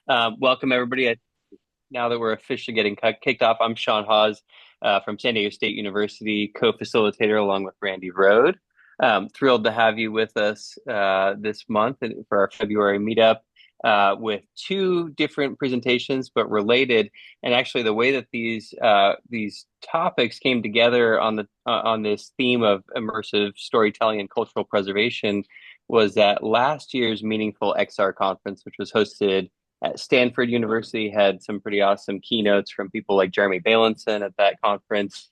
Welcome, everybody. Now that we're officially getting kicked off, I'm Sean Hawes from San Diego State University, co-facilitator along with Randy Rode. Thrilled to have you with us this month for our February meetup with two different presentations, but related. And actually, the way that these topics came together on this theme of immersive storytelling and cultural preservation was that last year's Meaningful XR conference, which was hosted at Stanford University, had some pretty awesome keynotes from people like Jeremy Bailenson at that conference,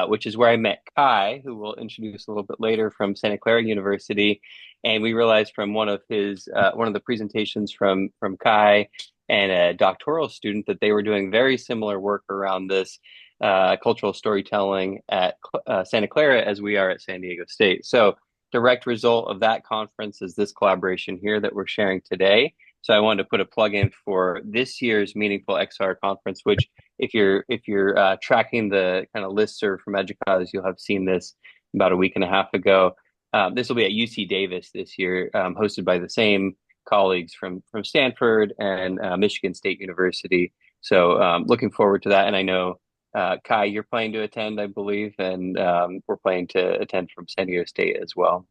which is where I met Kai, who we'll introduce a little bit later, from Santa Clara University. And we realized from one of the presentations from Kai and a doctoral student that they were doing very similar work around this cultural storytelling at Santa Clara as we are at San Diego State. So direct result of that conference is this collaboration here that we're sharing today. So I wanted to put a plug in for this year's Meaningful XR conference, which if you're tracking the kind of listserv from Educause, you'll have seen this about a week and a half ago. This will be at UC Davis this year, hosted by the same colleagues from Stanford and Michigan State University. So looking forward to that. And I know Kai, you're planning to attend, I believe, and we're planning to attend from San Diego State as well.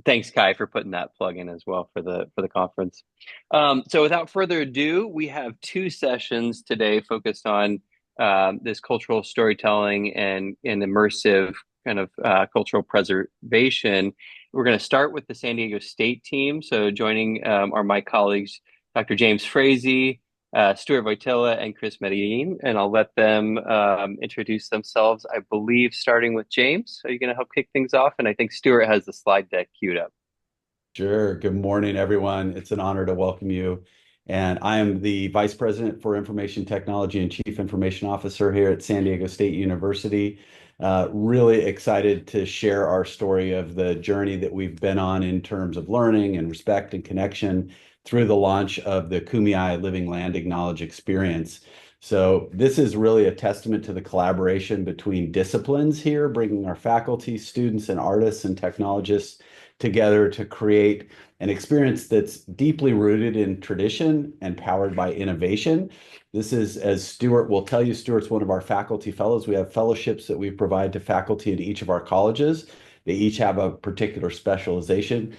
Thanks, Kai, for putting that plug in as well for the conference. So without further ado, we have two sessions today focused on this cultural storytelling and immersive kind of cultural preservation. We're going to start with the San Diego State team. So joining are my colleagues, Dr. James Frazee, Stuart Wojtyla, and Chris Medellin, and I'll let them introduce themselves, I believe, starting with James. Are you going to help kick things off? And I think Stuart has the slide deck queued up. Sure. Good morning, everyone. It's an honor to welcome you. And I am the Vice President for Information Technology and Chief Information Officer here at San Diego State University. Really excited to share our story of the journey that we've been on in terms of learning and respect and connection through the launch of the Kumeyaay Living Land Acknowledgement experience. So this is really a testament to the collaboration between disciplines here, bringing our faculty, students, and artists and technologists together to create an experience that's deeply rooted in tradition and powered by innovation. This is, as Stuart will tell you, Stuart's one of our faculty fellows. We have fellowships that we provide to faculty at each of our colleges. They each have a particular specialization.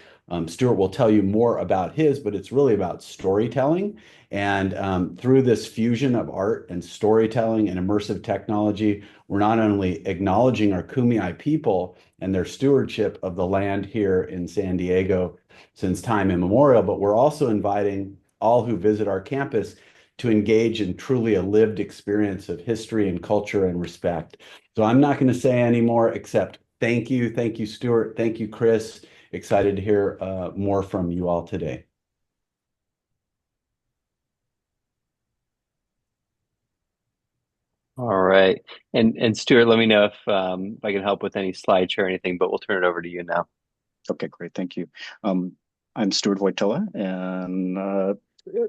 Stuart will tell you more about his, but it's really about storytelling. And through this fusion of art and storytelling and immersive technology, we're not only acknowledging our Kumeyaay people and their stewardship of the land here in San Diego since time immemorial, but we're also inviting all who visit our campus to engage in truly a lived experience of history and culture and respect. So I'm not going to say any more except thank you. Thank you, Stuart. Thank you, Chris. Excited to hear more from you all today. All right. And Stuart, let me know if I can help with any slideshare or anything, but we'll turn it over to you now. Okay, great. Thank you. I'm Stuart Wojtyla, and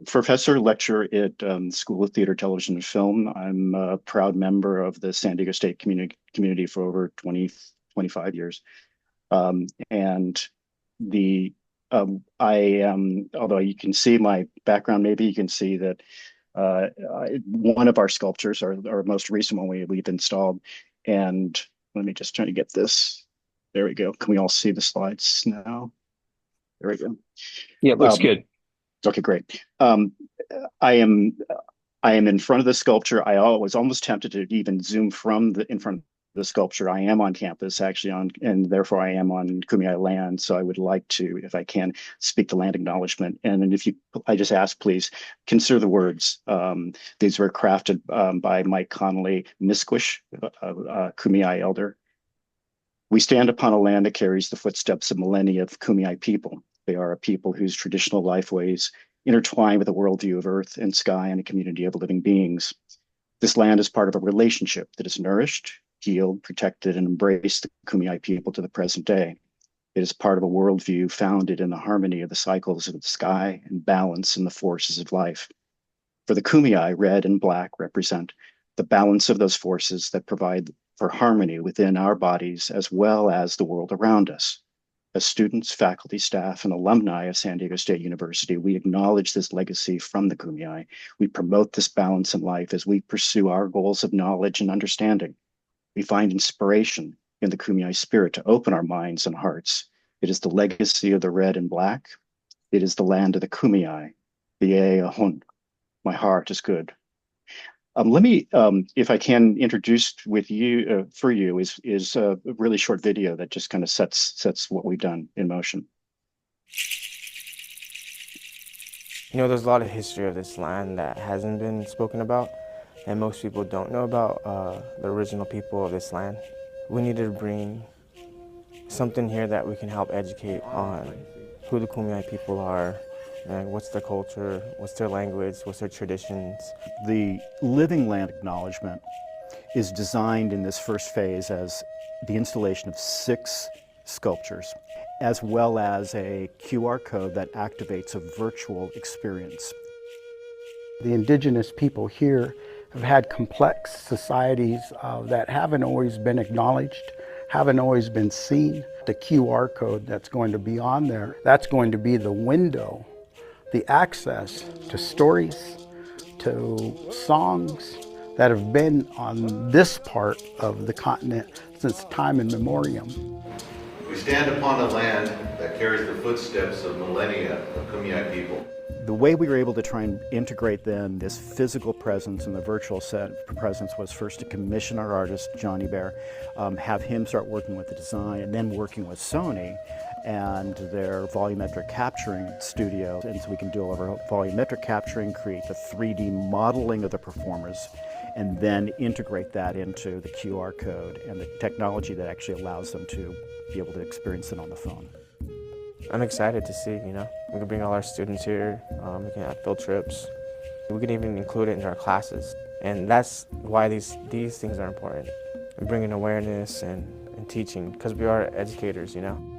professor, lecturer at School of Theater, Television, and Film. I'm a proud member of the San Diego State community for over 25 years. And the I am, although you can see my background, maybe you can see that one of our sculptures, our most recent one we've installed. And let me just try to get this. There we go. Can we all see the slides now? There we go. Yeah, looks good. Okay, great. I am in front of the sculpture. I was almost tempted to even zoom from in front of the sculpture. I am on campus, actually, and therefore I am on Kumeyaay land. So I would like to, if I can, speak the land acknowledgement. And then I just ask, please consider the words. These were crafted by Mike Connolly Misquish, Kumeyaay elder. We stand upon a land that carries the footsteps of millennia of Kumeyaay people. They are a people whose traditional lifeways intertwine with a worldview of earth and sky and a community of living beings. This land is part of a relationship that has nourished, healed, protected, and embraced the Kumeyaay people to the present day. It is part of a worldview founded in the harmony of the cycles of the sky and balance in the forces of life. For the Kumeyaay, red and black represent the balance of those forces that provide for harmony within our bodies as well as the world around us. as students, faculty, staff, and alumni of San Diego State University, we acknowledge this legacy from the Kumeyaay. We promote this balance in life as we pursue our goals of knowledge and understanding. We find inspiration in the Kumeyaay spirit to open our minds and hearts. It is the legacy of the red and black. It is the land of the Kumeyaay. The Ahon. My heart is good. Let me, if I can, introduce with you for you is a really short video that just kind of sets what we've done in motion. You know, there's a lot of history of this land that hasn't been spoken about, and most people don't know about the original people of this land. We need to bring something here that we can help educate on who the Kumeyaay people are, and what's their culture, what's their language, what's their traditions. The Living Land Acknowledgement is designed in this first phase as the installation of 6 sculptures, as well as a QR code that activates a virtual experience. The Indigenous people here have had complex societies that haven't always been acknowledged, haven't always been seen. The QR code that's going to be on there, that's going to be the window, the access to stories, to songs that have been on this part of the continent since time immemorial. We stand upon a land that carries the footsteps of millennia of Kumeyaay people. The way we were able to try and integrate then this physical presence and the virtual presence was first to commission our artist, Johnny Bear, have him start working with the design, and then working with Sony and their volumetric capturing studio. And so we can do all of our volumetric capturing, create the 3D modeling of the performers, and then integrate that into the QR code and the technology that actually allows them to be able to experience it on the phone. I'm excited to see, you know, we can bring all our students here, we can have field trips, we can even include it in our classes. And that's why these things are important. And bringing awareness and teaching, because we are educators, you know.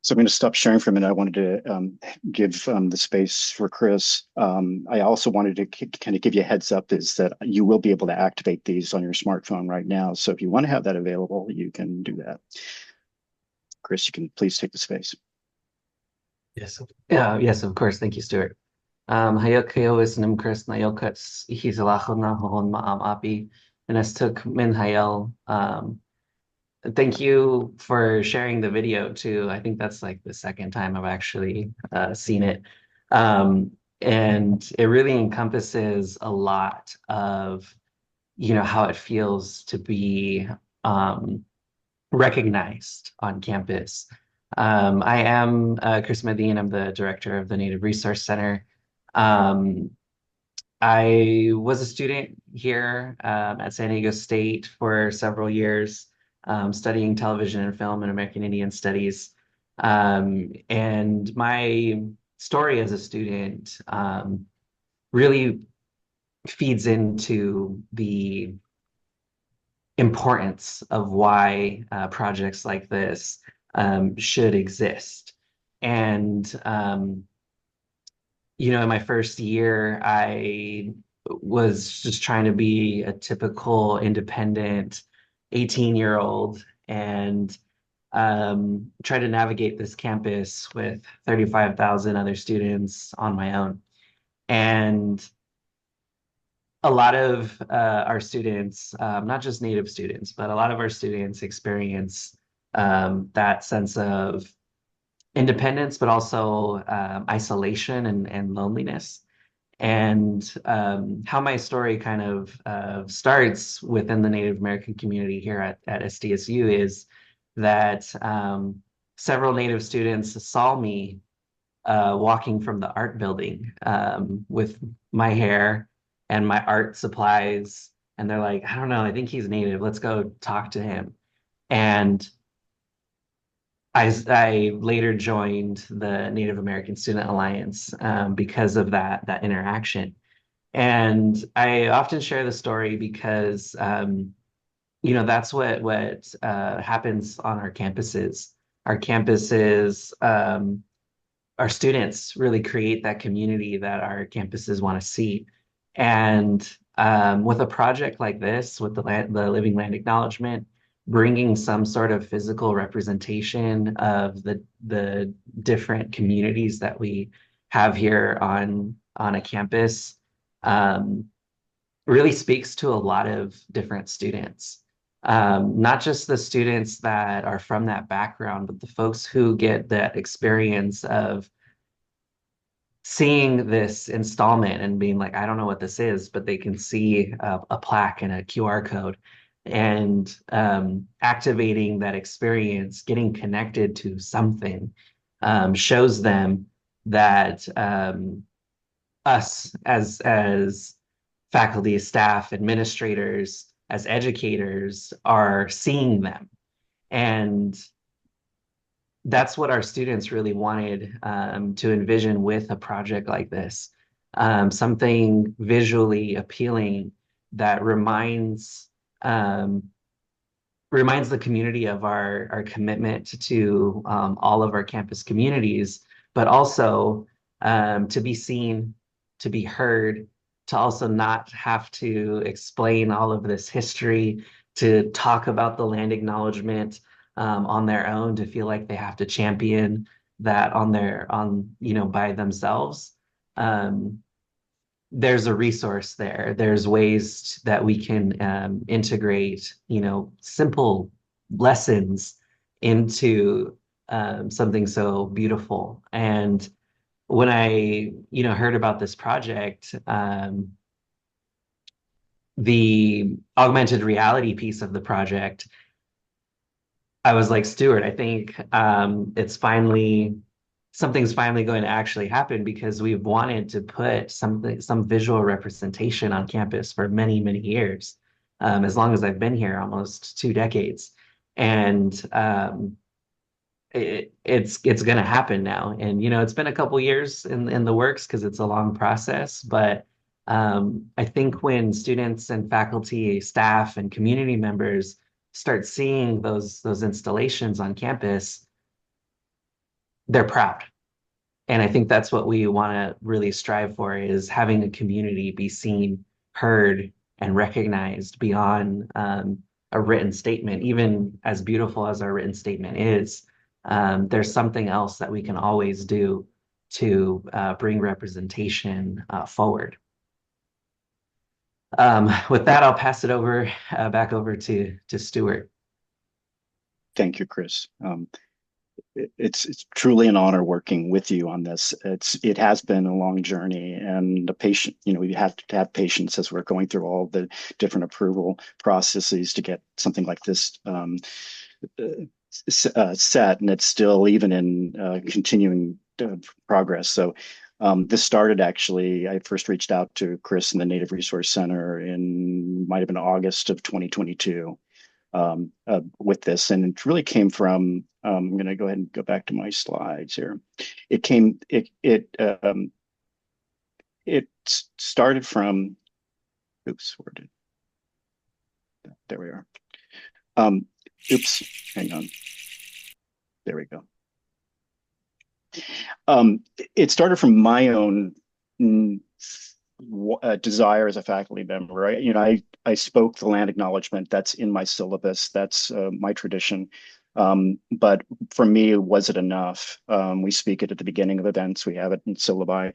So I'm going to stop sharing for a minute. I wanted to give the space for Chris. I also wanted to kind of give you a heads up is that you will be able to activate these on your smartphone right now. So if you want to have that available, you can do that. Chris, you can please take the space. Yes, yes, of course. Thank you, Stuart. Hayok kayo is nim Chris na yokats ihizalachon na hohon ma'am api and as took min hayel. Thank you for sharing the video too. I think that's like the second time I've actually seen it. And it really encompasses a lot of, you know, how it feels to be recognized on campus. I am Chris Medine. I'm the director of the Native Resource Center. I was a student here at San Diego State for several years. Studying television and film and American Indian Studies. And my story as a student really feeds into the importance of why projects like this should exist. And, you know, in my first year, I was just trying to be a typical independent 18-year-old and try to navigate this campus with 35,000 other students on my own. And a lot of our students, not just Native students, but a lot of our students experience that sense of independence, but also isolation and loneliness. And how my story kind of starts within the Native American community here at SDSU is that several Native students saw me walking from the art building with my hair and my art supplies. And they're like, I don't know, I think he's Native. Let's go talk to him. And I later joined the Native American Student Alliance because of that interaction. And I often share the story because, you know, that's what happens on our campuses. Our campuses, our students really create that community that our campuses want to see. And with a project like this, with the Living Land Acknowledgement, bringing some sort of physical representation of the different communities that we have here on a campus, um, really speaks to a lot of different students. Not just the students that are from that background, but the folks who get that experience of seeing this installment and being like, I don't know what this is, but they can see a plaque and a QR code, and activating that experience, getting connected to something, shows them that us as faculty, staff, administrators, as educators are seeing them. And that's what our students really wanted to envision with a project like this. Something visually appealing that reminds the community of our commitment to all of our campus communities, but also to be seen, to be heard, to also not have to explain all of this history, to talk about the land acknowledgement on their own, to feel like they have to champion that by themselves. There's a resource there. There's ways that we can integrate, simple lessons into something so beautiful. And when I, heard about this project, the augmented reality piece of the project, I was like, Stuart, I think something's finally going to actually happen, because we've wanted to put some visual representation on campus for many, many years, as long as I've been here, almost 2 decades. And it's going to happen now. And, it's been a couple years in the works, because it's a long process. But I think when students and faculty, staff, and community members start seeing those installations on campus, they're proud. And I think that's what we want to really strive for, is having a community be seen, heard, and recognized beyond a written statement. Even as beautiful as our written statement is, there's something else that we can always do to bring representation forward. With that, I'll pass it back over to Stuart. Thank you, Chris. It's truly an honor working with you on this. It has been a long journey, and we have to have patience as we're going through all the different approval processes to get something like this set, and it's still even in continuing progress. So this started, actually, I first reached out to Chris in the Native Resource Center might have been August of 2022 with this. And it really came from, I'm going to go ahead and go back to my slides here. It started from, there we are. Hang on. There we go. It started from my own desire as a faculty member. I spoke the land acknowledgement. That's in my syllabus. That's my tradition. But for me, was it enough? We speak it at the beginning of events. We have it in syllabi.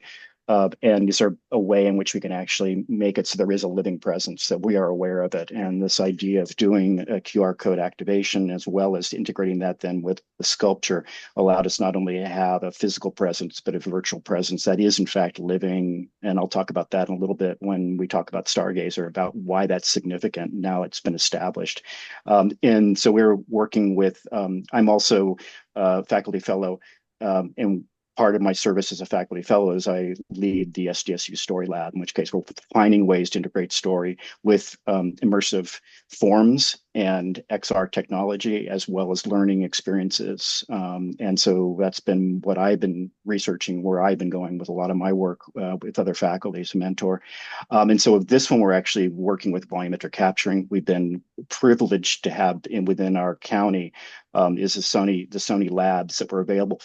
And is there a way in which we can actually make it so there is a living presence, that we are aware of it? And this idea of doing a QR code activation, as well as integrating that then with the sculpture, allowed us not only to have a physical presence, but a virtual presence that is in fact living. And I'll talk about that in a little bit when we talk about Stargazer, about why that's significant. Now it's been established. And so we're working with, I'm also a faculty fellow, and part of my service as a faculty fellow is I lead the SDSU StoryLab, in which case we're finding ways to integrate story with immersive forms and XR technology, as well as learning experiences. And so that's been what I've been researching, where I've been going with a lot of my work with other faculty as a mentor. And so this one, we're actually working with volumetric capturing. We've been privileged to have within our county is the Sony labs that were available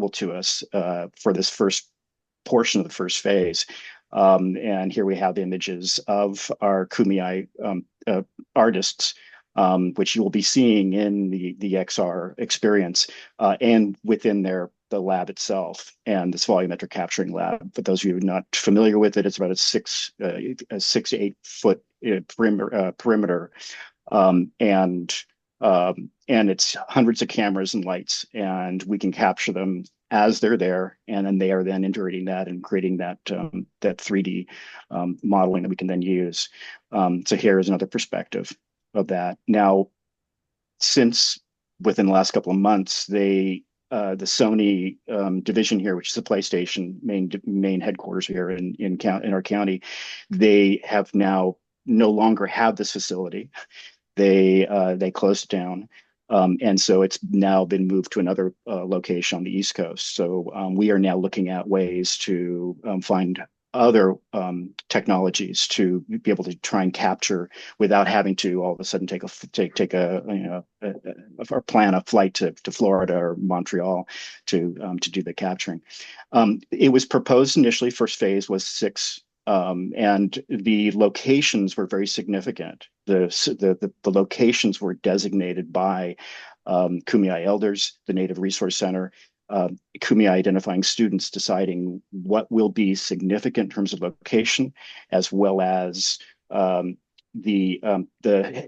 to us for this first portion of the first phase. And here we have images of our Kumeyaay artists, which you will be seeing in the XR experience and within the lab itself and this volumetric capturing lab. For those of you who are not familiar with it, it's about a 6 to 8 foot perimeter, and it's hundreds of cameras and lights, and we can capture them as they're there, and then they are then integrating that and creating that 3D modeling that we can then use. So here is another perspective of that. Now, since within the last couple of months, the Sony division here, which is the PlayStation main headquarters here in our county, they have now no longer have this facility. They closed it down. And so it's now been moved to another location on the East Coast. So we are now looking at ways to find other technologies to be able to try and capture without having to all of a sudden take or plan a flight to Florida or Montreal to do the capturing. It was proposed initially. First phase was 6. And the locations were very significant. The locations were designated by Kumeyaay elders, the Native Resource Center, Kumeyaay identifying students deciding what will be significant in terms of location, as well as the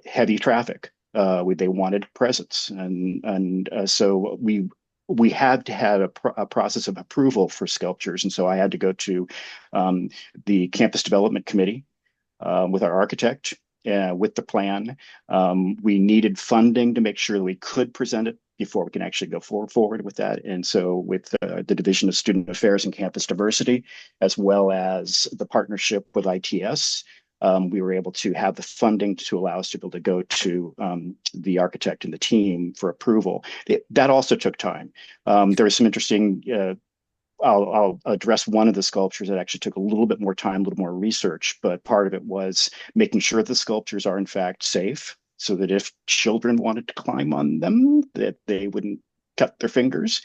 heavy traffic. They wanted presence, and so we had to have a process of approval for sculptures. And so I had to go to the campus development committee with our architect with the plan. We needed funding to make sure that we could present it before we can actually go forward with that. And so with the Division of Student Affairs and Campus Diversity, as well as the partnership with ITS, we were able to have the funding to allow us to be able to go to the architect and the team for approval. That also took time. There was some interesting, I'll address one of the sculptures that actually took a little bit more time, a little more research, but part of it was making sure the sculptures are in fact safe, so that if children wanted to climb on them, that they wouldn't cut their fingers,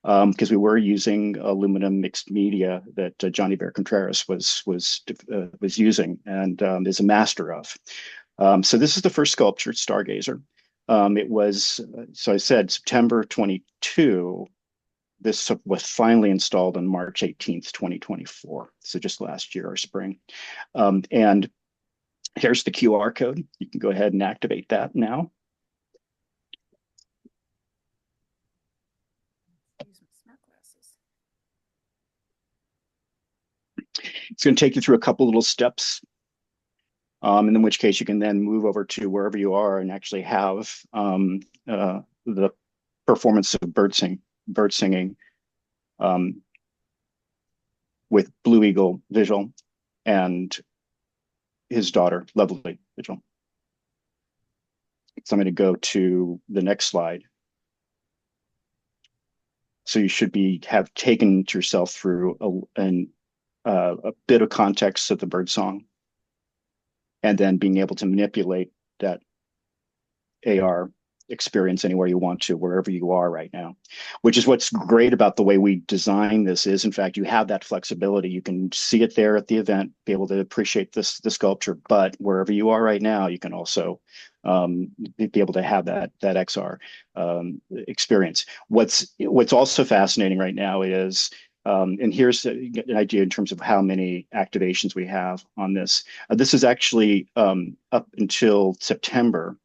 because we were using aluminum mixed media that Johnny Bear Contreras was using and is a master of. So this is the first sculpture, Stargazer. It was, so I said, September 22. This was finally installed on March 18th, 2024. So just last year or spring. And here's the QR code. You can go ahead and activate that now. It's going to take you through a couple little steps, and in which case you can then move over to wherever you are and actually have the performance of bird singing with Blue Eagle Visual and his daughter, Lovely Visual. So I'm going to go to the next slide. So you should have taken yourself through a bit of context of the bird song, and then being able to manipulate that AR experience anywhere you want to, wherever you are right now, which is what's great about the way we design this is, in fact, you have that flexibility. You can see it there at the event, be able to appreciate the sculpture, but wherever you are right now, you can also be able to have that XR experience. What's also fascinating right now is, and here's an idea in terms of how many activations we have on this. This is actually up until September,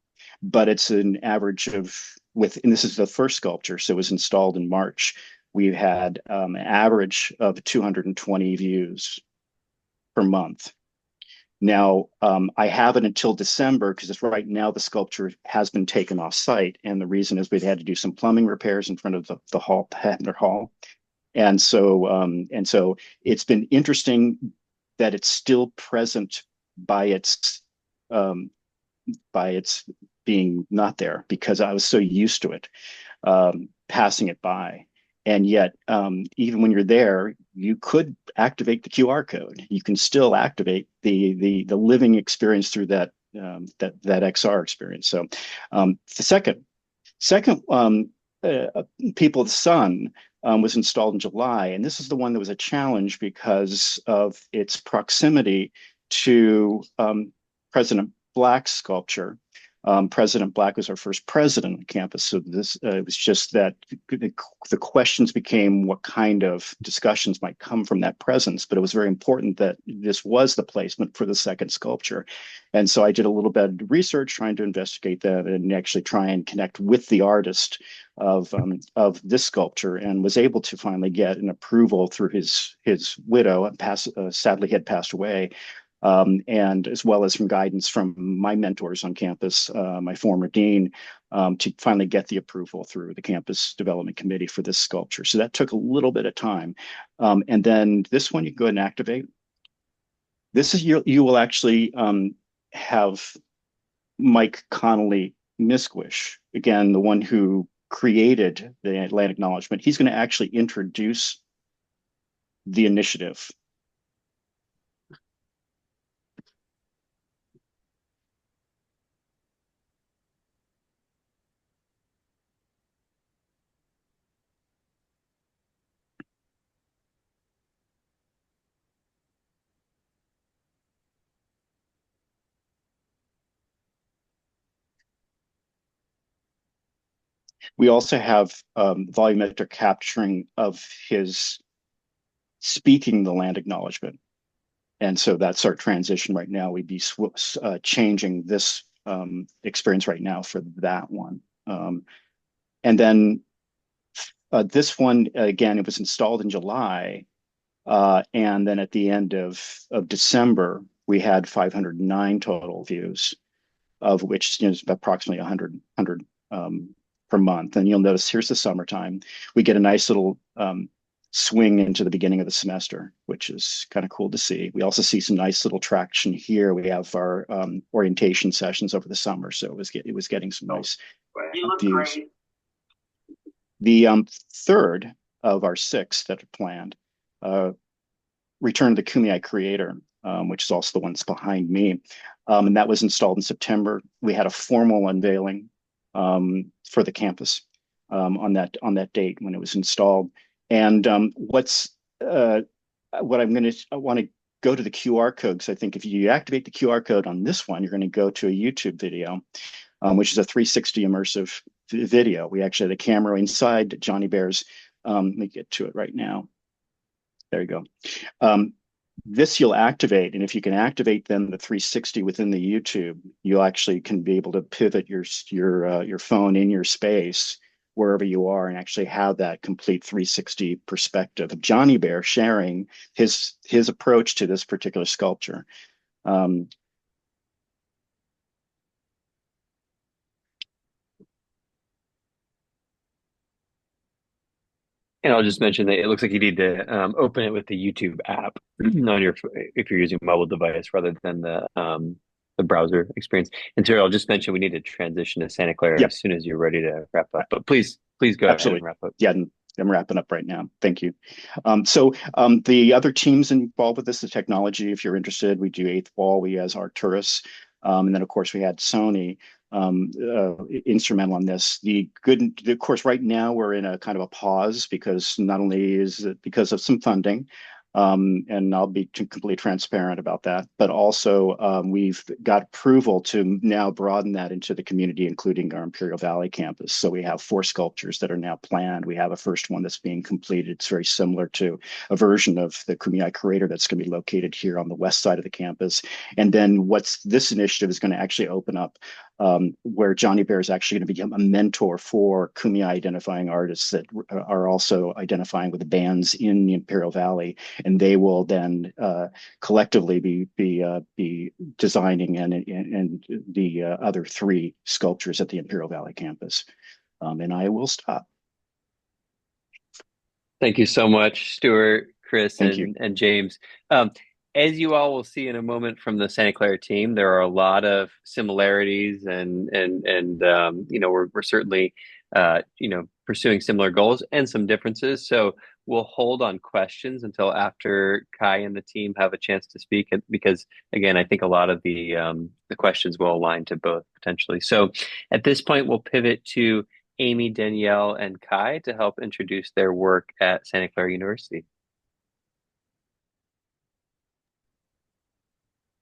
but it's an average of, and this is the first sculpture, so it was installed in March. We've had an average of 220 views per month. Now, I have it until December because right now the sculpture has been taken off site, and the reason is we've had to do some plumbing repairs in front of the hall, Patner Hall. And so it's been interesting that it's still present by its being not there, because I was so used to it, passing it by. And yet, even when you're there, you could activate the QR code. You can still activate the living experience through that XR experience. So the second People of the Sun, was installed in July. And this is the one that was a challenge because of its proximity to President Black's sculpture. President Black was our first president on campus. So this it was just that the questions became what kind of discussions might come from that presence. But it was very important that this was the placement for the second sculpture. And so I did a little bit of research trying to investigate that and actually try and connect with the artist of this sculpture, and was able to finally get an approval through his widow, sadly had passed away, and as well as from guidance from my mentors on campus, my former dean, to finally get the approval through the campus development committee for this sculpture. So that took a little bit of time. And then this one you can go ahead and activate. This is you will actually have Mike Connolly Misquish, again, the one who created the land acknowledgement. He's going to actually introduce the initiative. We also have volumetric capturing of his speaking the land acknowledgement. And so that's our transition right now. We'd be changing this experience right now for that one. And then this one, again, it was installed in July. And then at the end of December, we had 509 total views, of which is approximately 100 per month. And you'll notice here's the summertime. We get a nice little swing into the beginning of the semester, which is kind of cool to see. We also see some nice little traction here. We have our orientation sessions over the summer, so it was getting some nice views. Great. The third of our six that are planned, Return to the Kumeyaay Creator, which is also the one that's behind me, and that was installed in September. We had a formal unveiling for the campus on that date when it was installed. And I want to go to the QR code, because I think if you activate the QR code on this one, you're going to go to a YouTube video, which is a 360 immersive video. We actually had a camera inside Johnny Bear's. Let me get to it right now. There you go. This you'll activate, and if you can activate then the 360 within the YouTube, you actually can be able to pivot your phone in your space wherever you are and actually have that complete 360 perspective of Johnny Bear sharing his approach to this particular sculpture. And I'll just mention that it looks like you need to open it with the YouTube app on if you're using a mobile device rather than the browser experience. And Terry, I'll just mention we need to transition to Santa Clara as soon as you're ready to wrap up. But please go ahead and wrap up. Yeah, I'm wrapping up right now. Thank you. So the other teams involved with this, the technology, if you're interested, we do Eighth Wall, we as Arcturus. And then, of course, we had Sony instrumental on this. Of course, right now we're in a kind of a pause because not only is it because of some funding, and I'll be completely transparent about that, but also we've got approval to now broaden that into the community, including our Imperial Valley campus. So we have 4 sculptures that are now planned. We have a first one that's being completed. It's very similar to a version of the Kumeyaay Creator that's going to be located here on the west side of the campus. And then this initiative is going to actually open up where Johnny Bear is actually going to become a mentor for Kumeyaay identifying artists that are also identifying with the bands in the Imperial Valley, and they will then collectively be designing and the other 3 sculptures at the Imperial Valley campus. And I will stop. Thank you so much, Stuart, Chris, and James. As you all will see in a moment from the Santa Clara team, there are a lot of similarities, and we're certainly pursuing similar goals and some differences. So we'll hold on questions until after Kai and the team have a chance to speak, because again, I think a lot of the questions will align to both potentially. So at this point, we'll pivot to Amy, Danielle, and Kai to help introduce their work at Santa Clara University.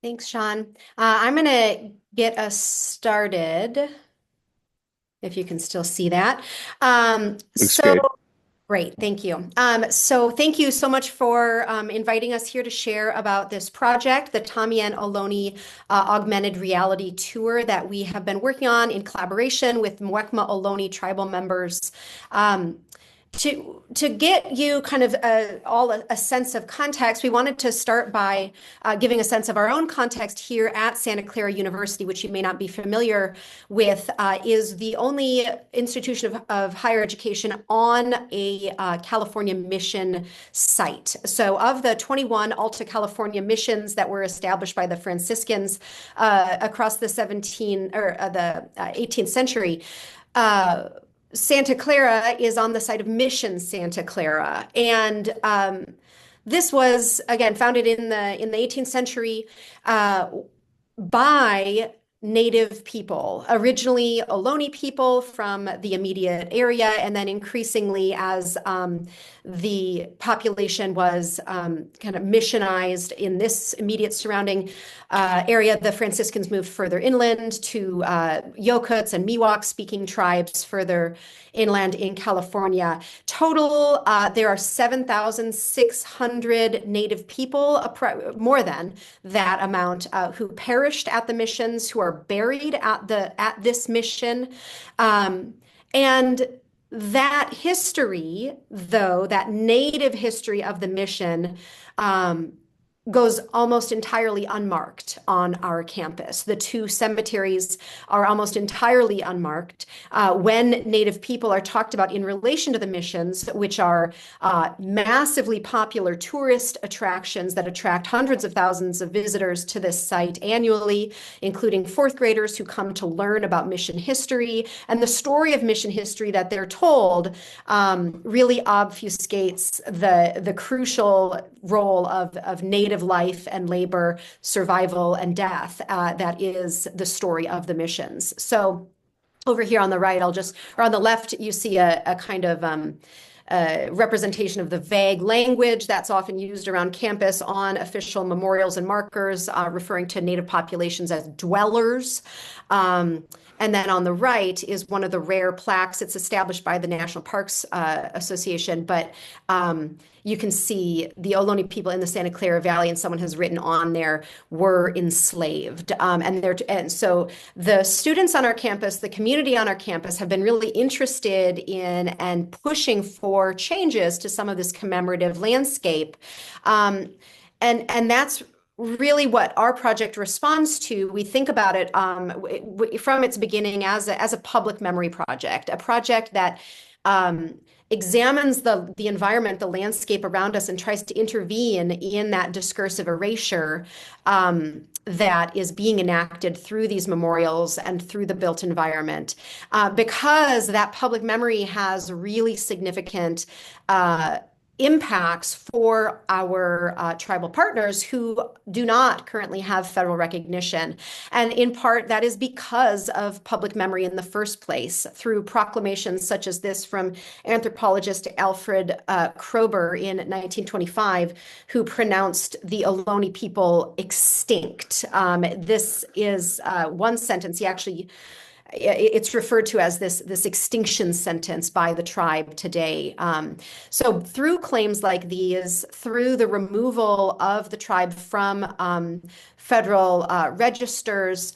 Thanks, Sean. I'm going to get us started, if you can still see that. Looks good. Great, thank you. So thank you so much for inviting us here to share about this project, the Tamian Ohlone Augmented Reality Tour that we have been working on in collaboration with Muwekma Ohlone tribal members. To get you kind of all a sense of context, we wanted to start by giving a sense of our own context here at Santa Clara University, which you may not be familiar with, is the only institution of higher education on a California mission site. So of the 21 Alta California missions that were established by the Franciscans across the 18th century, Santa Clara is on the site of Mission Santa Clara, and this was again founded in the 18th century by Native people, originally Ohlone people from the immediate area, and then increasingly as the population was kind of missionized in this immediate surrounding area, the Franciscans moved further inland to Yokuts and Miwok speaking tribes further inland in California. Total, there are 7,600 Native people, more than that amount, who perished at the missions, who are buried at this mission. And that history, though, that Native history of the mission, goes almost entirely unmarked on our campus. The two cemeteries are almost entirely unmarked. When Native people are talked about in relation to the missions, which are massively popular tourist attractions that attract hundreds of thousands of visitors to this site annually, including fourth graders who come to learn about mission history, and the story of mission history that they're told really obfuscates the crucial role of Native life and labor, survival and death that is the story of the missions. So over here on the right, or on the left, you see a kind of representation of the vague language that's often used around campus on official memorials and markers, referring to Native populations as dwellers. And then on the right is one of the rare plaques. It's established by the National Parks Association, but you can see the Ohlone people in the Santa Clara Valley, and someone has written on there, were enslaved. And so the students on our campus, the community on our campus, have been really interested in and pushing for changes to some of this commemorative landscape. And that's really what our project responds to. We think about it from its beginning as a public memory project, a project that examines the environment, the landscape around us, and tries to intervene in that discursive erasure that is being enacted through these memorials and through the built environment. Because that public memory has really significant impacts for our tribal partners who do not currently have federal recognition. And in part, that is because of public memory in the first place, through proclamations such as this from anthropologist Alfred Kroeber in 1925, who pronounced the Ohlone people extinct. This is one sentence. It's referred to as this extinction sentence by the tribe today. So through claims like these, through the removal of the tribe from federal registers,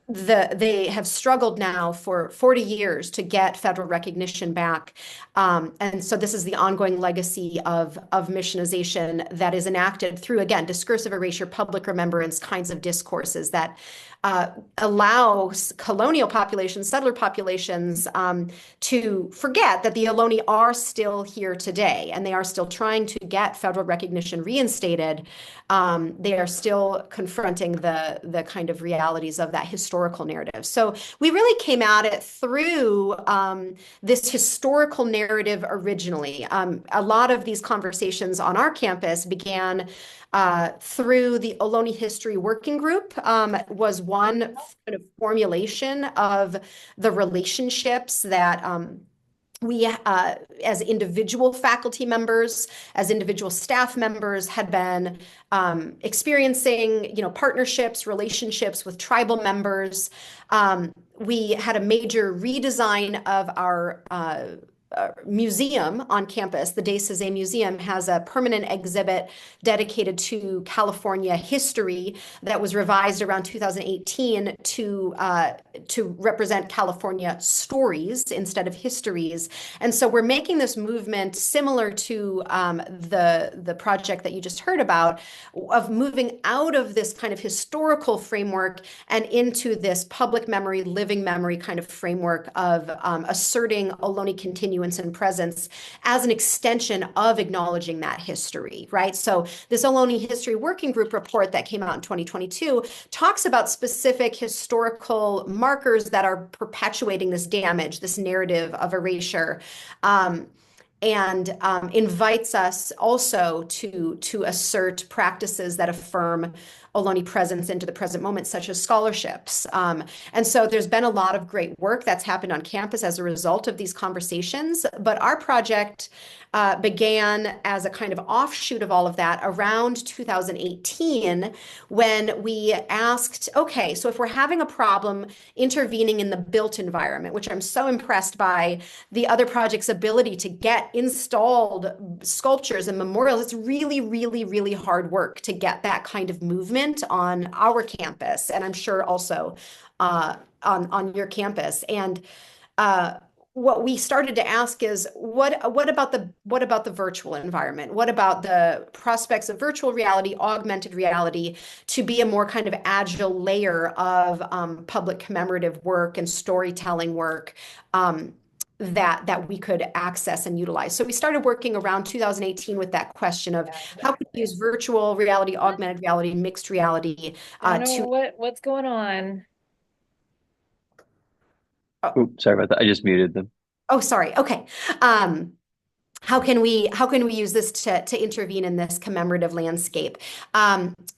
they have struggled now for 40 years to get federal recognition back. And so this is the ongoing legacy of missionization that is enacted through, again, discursive erasure, public remembrance kinds of discourses that allow colonial populations, settler populations, to forget that the Ohlone are still here today, and they are still trying to get federal recognition reinstated. They are still confronting the kind of realities of that historical historical narrative. So we really came at it through this historical narrative originally. A lot of these conversations on our campus began through the Ohlone History Working Group, was one kind of formulation of the relationships that we, as individual faculty members, as individual staff members, had been experiencing, partnerships, relationships with tribal members. We had a major redesign of our museum on campus. The Des Cesar Museum has a permanent exhibit dedicated to California history that was revised around 2018 to represent California stories instead of histories. And so we're making this movement similar to the project that you just heard about, of moving out of this kind of historical framework and into this public memory, living memory kind of framework of asserting Ohlone continuance and presence as an extension of acknowledging that history, right? So this Ohlone History Working Group report that came out in 2022 talks about specific historical markers that are perpetuating this damage, this narrative of erasure. And invites us also to assert practices that affirm Ohlone presence into the present moment, such as scholarships. And so there's been a lot of great work that's happened on campus as a result of these conversations. But our project began as a kind of offshoot of all of that around 2018, when we asked, okay, so if we're having a problem intervening in the built environment, which I'm so impressed by the other project's ability to get installed sculptures and memorials, it's really, really, really hard work to get that kind of movement on our campus, and I'm sure also on your campus. And what we started to ask is, what about the virtual environment? What about the prospects of virtual reality, augmented reality, to be a more kind of agile layer of public commemorative work and storytelling work that we could access and utilize? So we started working around 2018 with that question of how could we use virtual reality, augmented reality, mixed reality what's going on. Oh, sorry about that. I just muted them. Oh, sorry. Okay. How can we use this to intervene in this commemorative landscape?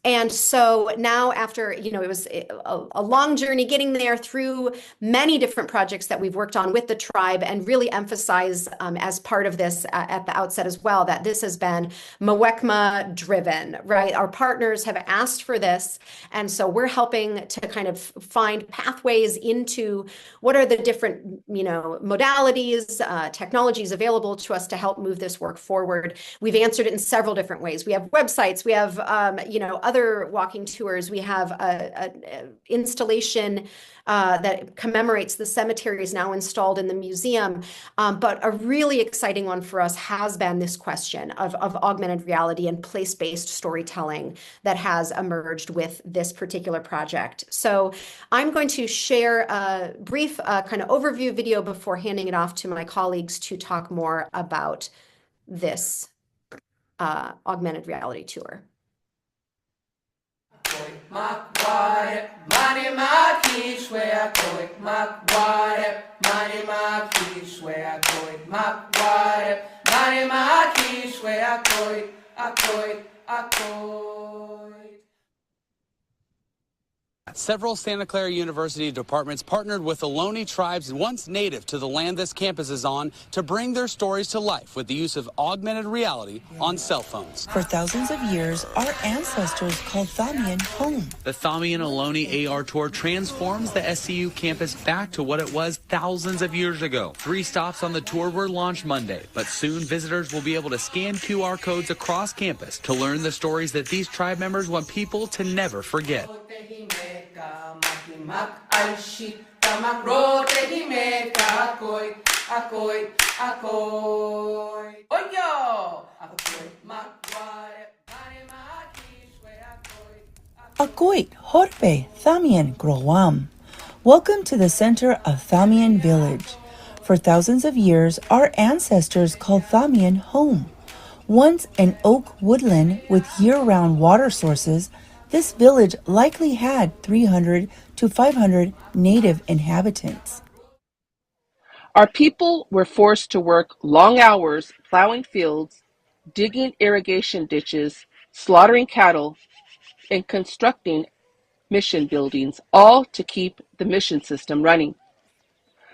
And so now, after it was a long journey getting there through many different projects that we've worked on with the tribe, and really emphasize as part of this at the outset as well, that this has been Mwekma driven, right? Our partners have asked for this, and so we're helping to kind of find pathways into what are the different modalities, technologies available to us to help move this work forward. We've answered it in several different ways. We have websites, we have other walking tours, we have a installation that commemorates the cemeteries now installed in the museum. But a really exciting one for us has been this question of augmented reality and place-based storytelling that has emerged with this particular project. So I'm going to share a brief kind of overview video before handing it off to my colleagues to talk more about this augmented reality tour. Several Santa Clara University departments partnered with Ohlone tribes once native to the land this campus is on to bring their stories to life with the use of augmented reality on cell phones. For thousands of years, our ancestors called Thamian home. The Thamian Ohlone AR tour transforms the SCU campus back to what it was thousands of years ago. 3 stops on the tour were launched Monday, but soon visitors will be able to scan QR codes across campus to learn the stories that these tribe members want people to never forget. Akoit, Horpe, Thamian, Growam. Welcome to the center of Thamian village. For thousands of years, our ancestors called Thamian home. Once an oak woodland with year-round water sources, this village likely had 300 to 500 native inhabitants. Our people were forced to work long hours plowing fields, digging irrigation ditches, slaughtering cattle, and constructing mission buildings, all to keep the mission system running.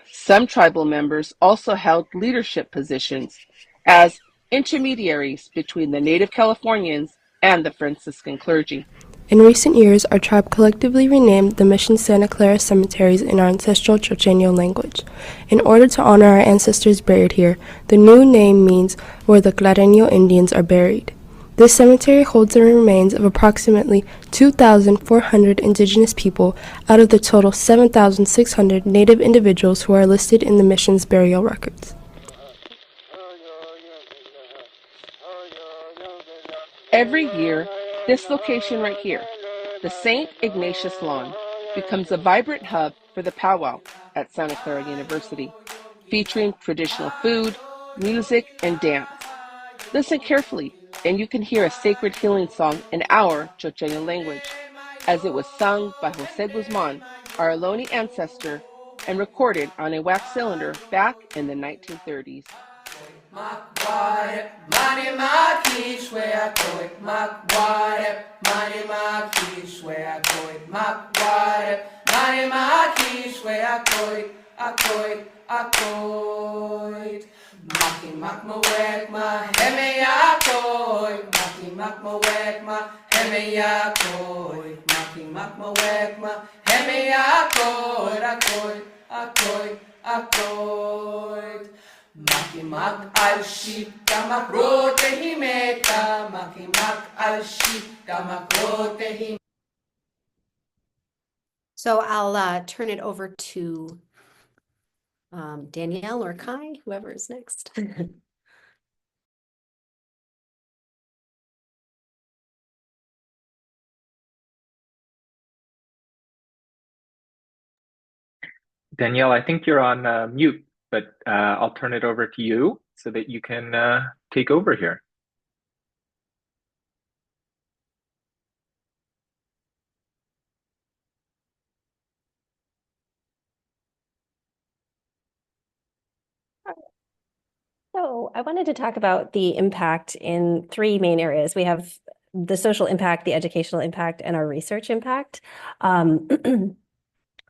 Some tribal members also held leadership positions as intermediaries between the Native Californians and the Franciscan clergy. In recent years, our tribe collectively renamed the Mission Santa Clara cemeteries in our ancestral Chochenyo language. In order to honor our ancestors buried here, the new name means where the Clareño Indians are buried. This cemetery holds the remains of approximately 2,400 indigenous people out of the total 7,600 native individuals who are listed in the mission's burial records. Every year, this location right here, the St. Ignatius Lawn, becomes a vibrant hub for the powwow at Santa Clara University, featuring traditional food, music, and dance. Listen carefully, and you can hear a sacred healing song in our Chochenyo language, as it was sung by Jose Guzman, our Ohlone ancestor, and recorded on a wax cylinder back in the 1930s. Makimak al-ship kamak rote himeta, makimak al-ship kamak rote himeta. So I'll turn it over to Danielle or Kai, whoever is next. Danielle, I think you're on mute, but I'll turn it over to you so that you can take over here. So I wanted to talk about the impact in three main areas. We have the social impact, the educational impact, and our research impact.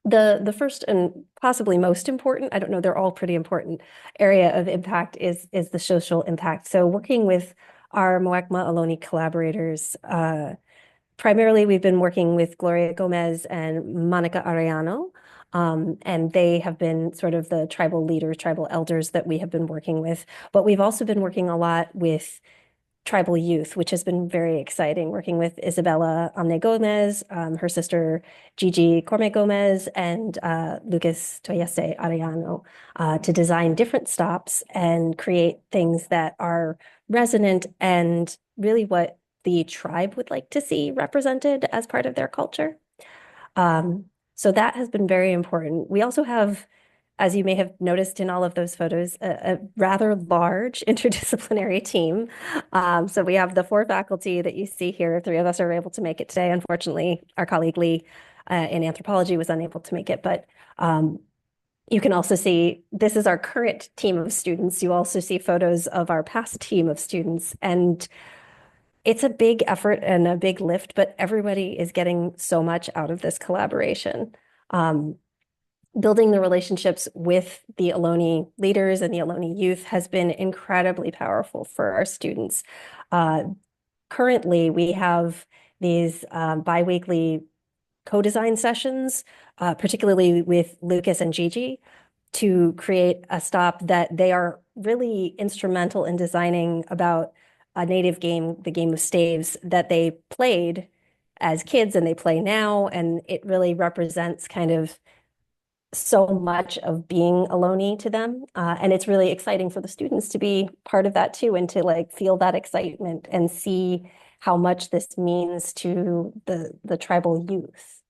The first and possibly most important, I don't know, they're all pretty important, area of impact is the social impact. So working with our Muwekma Ohlone collaborators, primarily we've been working with Gloria Gomez and Monica Arellano, and they have been sort of the tribal leaders, tribal elders that we have been working with. But we've also been working a lot with tribal youth, which has been very exciting, working with Isabella Amne Gomez, her sister Gigi Corme Gomez, and Lucas Toyeste Arellano to design different stops and create things that are resonant and really what the tribe would like to see represented as part of their culture. So that has been very important. We also have, as you may have noticed in all of those photos, a rather large interdisciplinary team. So we have the 4 faculty that you see here. 3 of us are able to make it today. Unfortunately, our colleague Lee in anthropology was unable to make it, but you can also see this is our current team of students. You also see photos of our past team of students, and it's a big effort and a big lift, but everybody is getting so much out of this collaboration. Building the relationships with the Ohlone leaders and the Ohlone youth has been incredibly powerful for our students. Currently, we have these bi-weekly co-design sessions, particularly with Lucas and Gigi, to create a stop that they are really instrumental in designing about a native game, the game of staves, that they played as kids and they play now, and it really represents kind of so much of being Ohlone to them. And it's really exciting for the students to be part of that too, and to like feel that excitement and see how much this means to the tribal youth.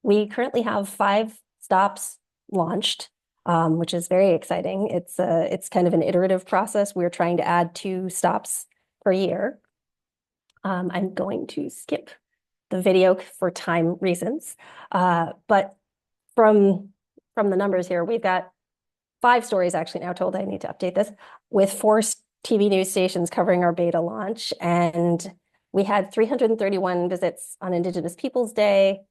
We currently have 5 stops launched, which is very exciting. It's kind of an iterative process. We're trying to add 2 stops per year. I'm going to skip the video for time reasons. But from the numbers here, we've got 5 stories actually now told. I need to update this, with 4 TV news stations covering our beta launch. And we had 331 visits on Indigenous Peoples Day.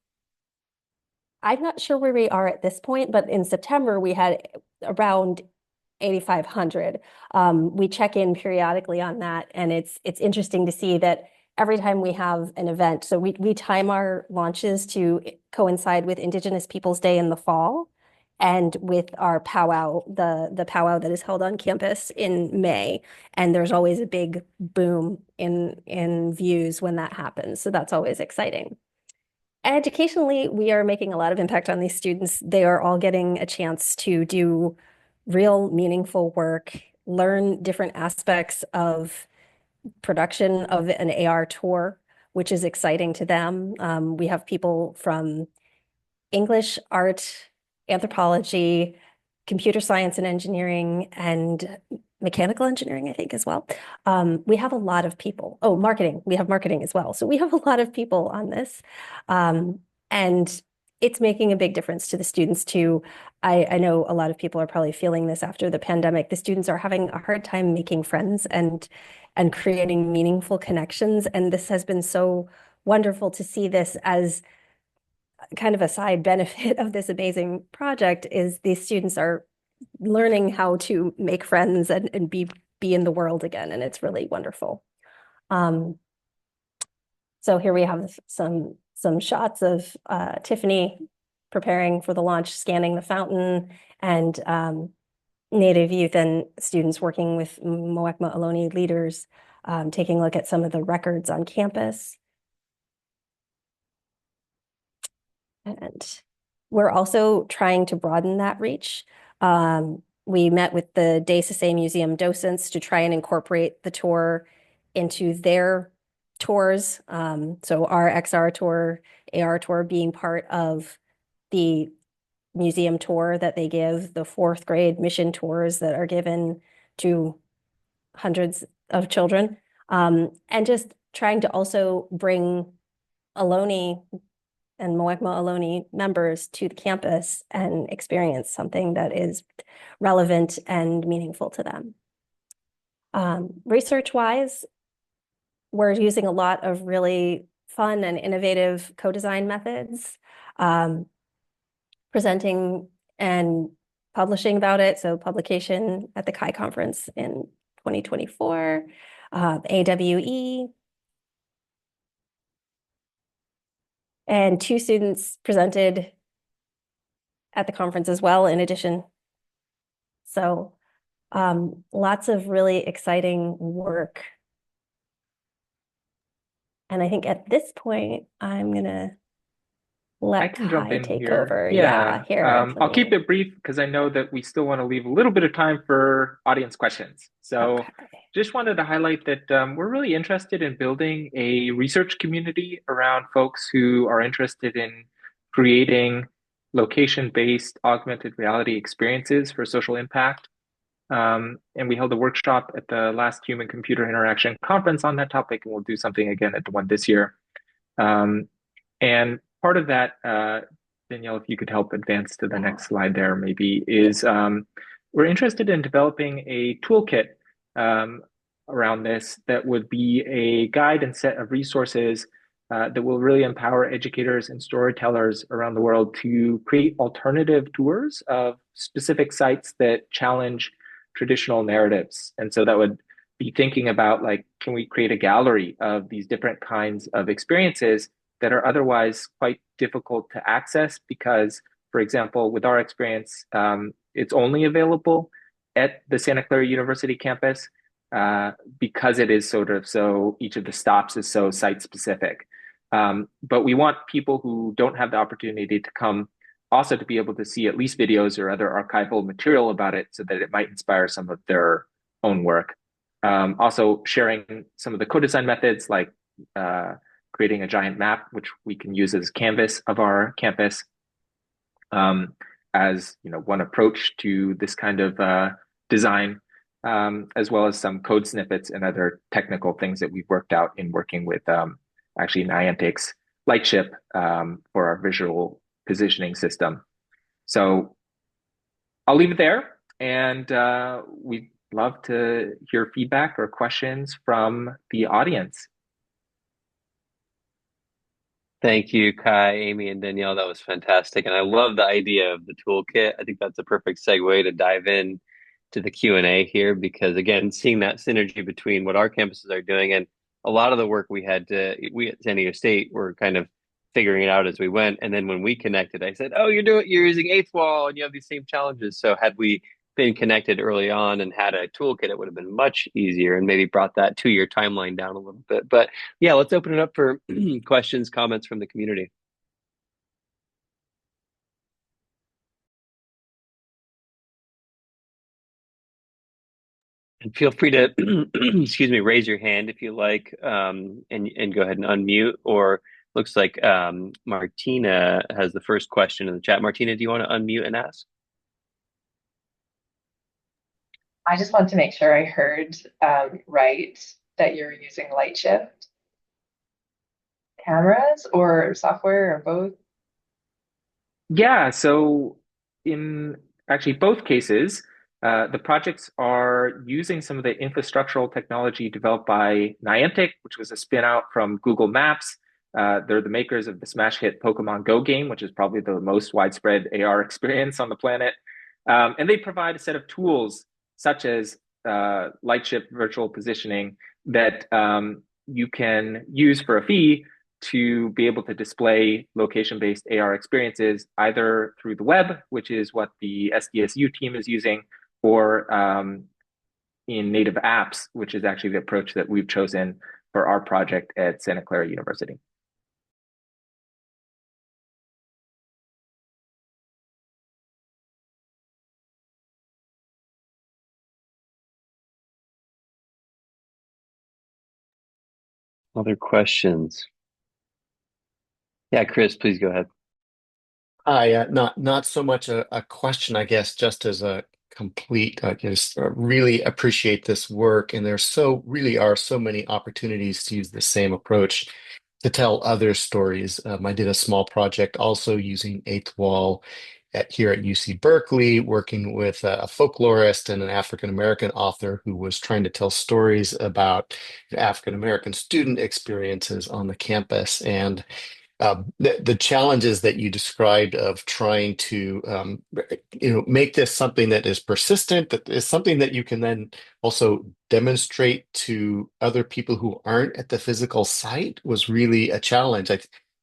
I'm not sure where we are at this point, but in September, we had around 8,500. We check in periodically on that, and it's interesting to see that every time we have an event, so we time our launches to coincide with Indigenous Peoples Day in the fall, and with our powwow, the powwow that is held on campus in May. And there's always a big boom in views when that happens. So that's always exciting. Educationally, we are making a lot of impact on these students. They are all getting a chance to do real meaningful work, learn different aspects of production of an AR tour, which is exciting to them. We have people from English, art, anthropology, computer science and engineering, and mechanical engineering, I think, as well. We have a lot of people. Oh, marketing. We have marketing as well. So we have a lot of people on this. And it's making a big difference to the students too. I know a lot of people are probably feeling this after the pandemic. The students are having a hard time making friends and creating meaningful connections. And this has been so wonderful to see this as kind of a side benefit of this amazing project, is these students are learning how to make friends and be in the world again. And it's really wonderful. So here we have some shots of Tiffany preparing for the launch, scanning the fountain, and Native youth and students working with Muwekma Ohlone leaders, taking a look at some of the records on campus. And we're also trying to broaden that reach. We met with the De Sase Museum docents to try and incorporate the tour into their tours. So our XR tour, AR tour being part of the museum tour that they give, the 4th grade mission tours that are given to hundreds of children. And just trying to also bring Ohlone and Muwekma Ohlone members to the campus and experience something that is relevant and meaningful to them. Research-wise, we're using a lot of really fun and innovative co-design methods, presenting and publishing about it. So publication at the CHI conference in 2024, AWE, and 2 students presented at the conference as well, in addition. So lots of really exciting work. And I think at this point, I'm going to I let can jump Kai in take here. over. Yeah, Here. I'll keep it brief because I know that we still want to leave a little bit of time for audience questions. So just wanted to highlight that we're really interested in building a research community around folks who are interested in creating location-based augmented reality experiences for social impact. And we held a workshop at the last Human Computer Interaction conference on that topic, and we'll do something again at the one this year. And part of that, Danielle, if you could help advance to the next slide there, maybe, is we're interested in developing a toolkit around this that would be a guide and set of resources that will really empower educators and storytellers around the world to create alternative tours of specific sites that challenge traditional narratives. And so that would be thinking about, like, can we create a gallery of these different kinds of experiences that are otherwise quite difficult to access because, for example, with our experience, it's only available at the Santa Clara University campus because it is sort of so, each of the stops is so site specific. But we want people who don't have the opportunity to come also to be able to see at least videos or other archival material about it so that it might inspire some of their own work. Also sharing some of the co-design methods like creating a giant map, which we can use as canvas of our campus as one approach to this kind of design, as well as some code snippets and other technical things that we've worked out in working with actually Niantic's lightship for our visual positioning system. So I'll leave it there, and we'd love to hear feedback or questions from the audience. Thank you, Kai, Amy, and Danielle. That was fantastic. And I love the idea of the toolkit. I think that's a perfect segue to dive in to the Q&A here, because again, seeing that synergy between what our campuses are doing and a lot of the work we at San Diego State were kind of figuring it out as we went. And then when we connected, I said, "Oh, you're using eighth wall and you have these same challenges." So had we been connected early on and had a toolkit, it would have been much easier and maybe brought that 2-year timeline down a little bit. But yeah, let's open it up for questions, comments from the community. And feel free to, excuse me, raise your hand if you like, and go ahead and unmute. Or looks like Martina has the first question in the chat. Martina, do you want to unmute and ask? I just want to make sure I heard right, that you're using light shift cameras or software or both. Yeah, so in actually both cases, the projects are using some of the infrastructural technology developed by Niantic, which was a spin out from Google Maps. They're the makers of the smash hit Pokemon Go game, which is probably the most widespread AR experience on the planet. And they provide a set of tools such as Lightship virtual positioning that you can use for a fee to be able to display location-based AR experiences either through the web, which is what the SDSU team is using, or in native apps, which is actually the approach that we've chosen for our project at Santa Clara University. Other questions? Yeah, Chris, please go ahead. Hi, not so much a question, I guess, just as a complete. I just really appreciate this work, and there really are so many opportunities to use the same approach to tell other stories. I did a small project also using Eighth Wall here at UC Berkeley, working with a folklorist and an African American author who was trying to tell stories about African American student experiences on the campus. And the challenges that you described of trying to make this something that is persistent, that is something that you can then also demonstrate to other people who aren't at the physical site was really a challenge. I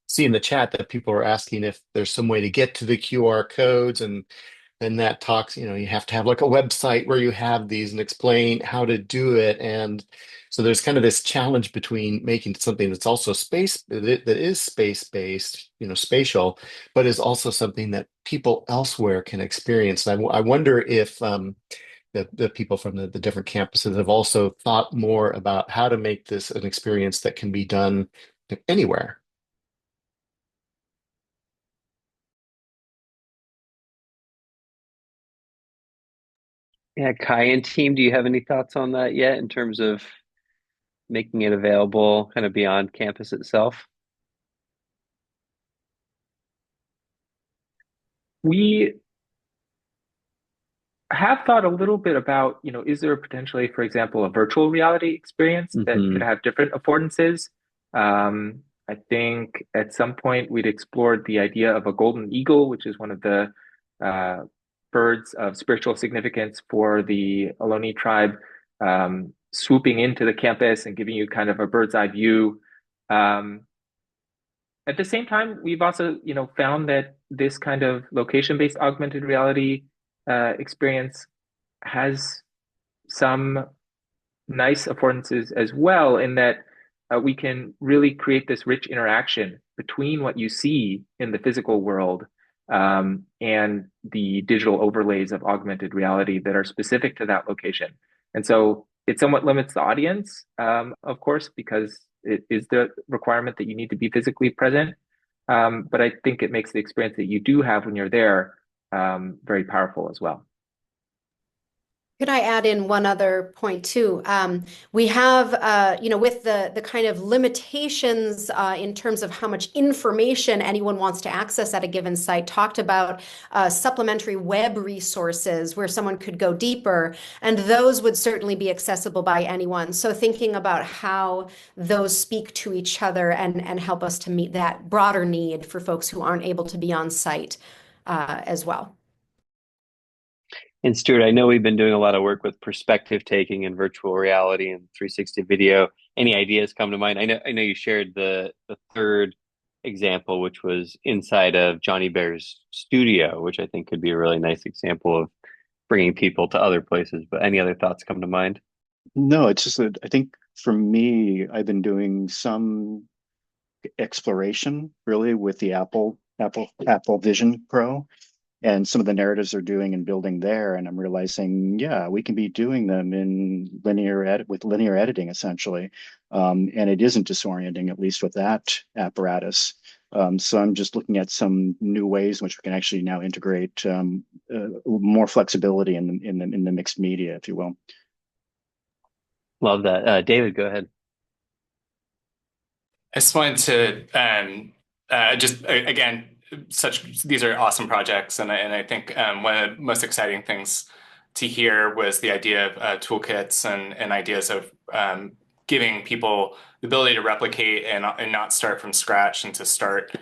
see in the chat that people are asking if there's some way to get to the QR codes, and then that talks, you have to have like a website where you have these and explain how to do it. And so there's kind of this challenge between making something that's also that is space-based, spatial, but is also something that people elsewhere can experience. And I wonder if the people from the different campuses have also thought more about how to make this an experience that can be done anywhere. Yeah, Kai and team, do you have any thoughts on that yet in terms of making it available kind of beyond campus itself? We have thought a little bit about, is there potentially, for example, a virtual reality experience that could have different affordances? I think at some point we'd explored the idea of a golden eagle, which is one of the birds of spiritual significance for the Ohlone tribe, swooping into the campus and giving you kind of a bird's eye view. At the same time, we've also, found that this kind of location-based augmented reality experience has some nice affordances as well, in that we can really create this rich interaction between what you see in the physical world and the digital overlays of augmented reality that are specific to that location. And so it somewhat limits the audience, of course, because it is the requirement that you need to be physically present. But I think it makes the experience that you do have when you're there very powerful as well. Could I add in one other point too? We have, with the kind of limitations in terms of how much information anyone wants to access at a given site, talked about supplementary web resources where someone could go deeper, and those would certainly be accessible by anyone. So thinking about how those speak to each other and help us to meet that broader need for folks who aren't able to be on site as well. And Stuart, I know we've been doing a lot of work with perspective taking and virtual reality and 360 video. Any ideas come to mind? I know you shared the third example, which was inside of Johnny Bear's studio, which I think could be a really nice example of bringing people to other places. But any other thoughts come to mind? No, it's just that I think for me, I've been doing some exploration really with the Apple Vision Pro, and some of the narratives they're doing and building there, and I'm realizing, yeah, we can be doing them in with linear editing essentially, and it isn't disorienting, at least with that apparatus. So I'm just looking at some new ways in which we can actually now integrate more flexibility in the mixed media, if you will. Love that. David, go ahead. I just wanted to again, these are awesome projects, and I think one of the most exciting things to hear was the idea of toolkits and ideas of giving people the ability to replicate and not start from scratch, and to start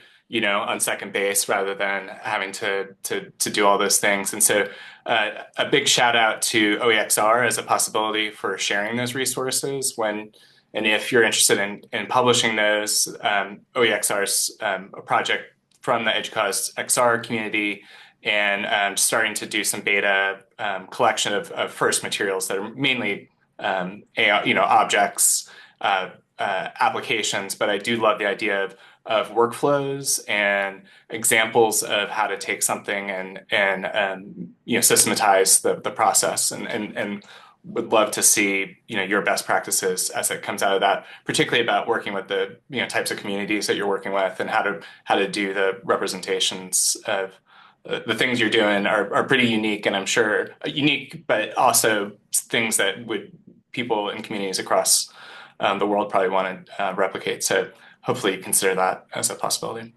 on second base rather than having to do all those things. And so a big shout out to OEXR as a possibility for sharing those resources and if you're interested in publishing those. OEXR's a project from the Educause XR community, and starting to do some beta collection of first materials that are mainly objects, applications. But I do love the idea of workflows and examples of how to take something and systematize the process, and would love to see your best practices as it comes out of that, particularly about working with the types of communities that you're working with, and how to do the representations of the things you're doing are pretty unique, and I'm sure unique, but also things that people in communities across the world probably want to replicate. So hopefully consider that as a possibility.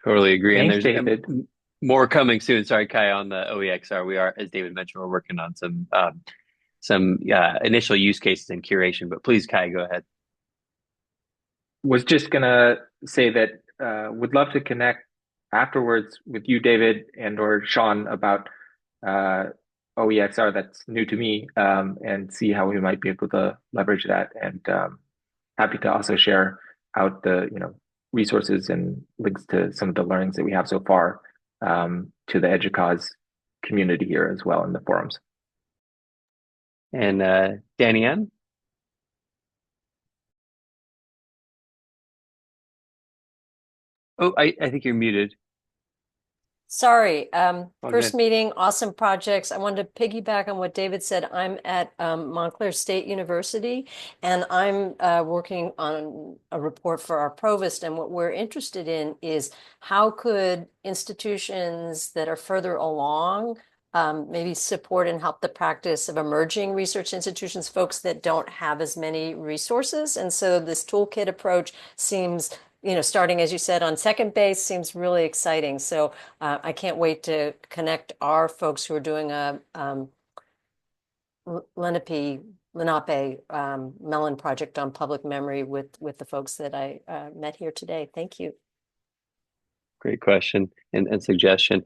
Totally agree. Thanks, And there's David. more coming soon. Sorry, Kai, on the OEXR. We are, as David mentioned, we're working on some initial use cases and curation. But please, Kai, go ahead. Was just gonna say that would love to connect afterwards with you, David, and or Sean, about OEXR. That's new to me, and see how we might be able to leverage that. And happy to also share out the resources and links to some of the learnings that we have so far to the Educause community here as well in the forums. And Danny Ann? Oh, I think you're muted. Sorry. All First good. meeting, awesome projects. I wanted to piggyback on what David said. I'm at Montclair State University, and I'm working on a report for our provost. And what we're interested in is how could institutions that are further along maybe support and help the practice of emerging research institutions, folks that don't have as many resources. And so this toolkit approach seems, starting, as you said, on second base, seems really exciting. So I can't wait to connect our folks who are doing a Lenape Mellon project on public memory with the folks that I met here today. Thank you. Great question and suggestion.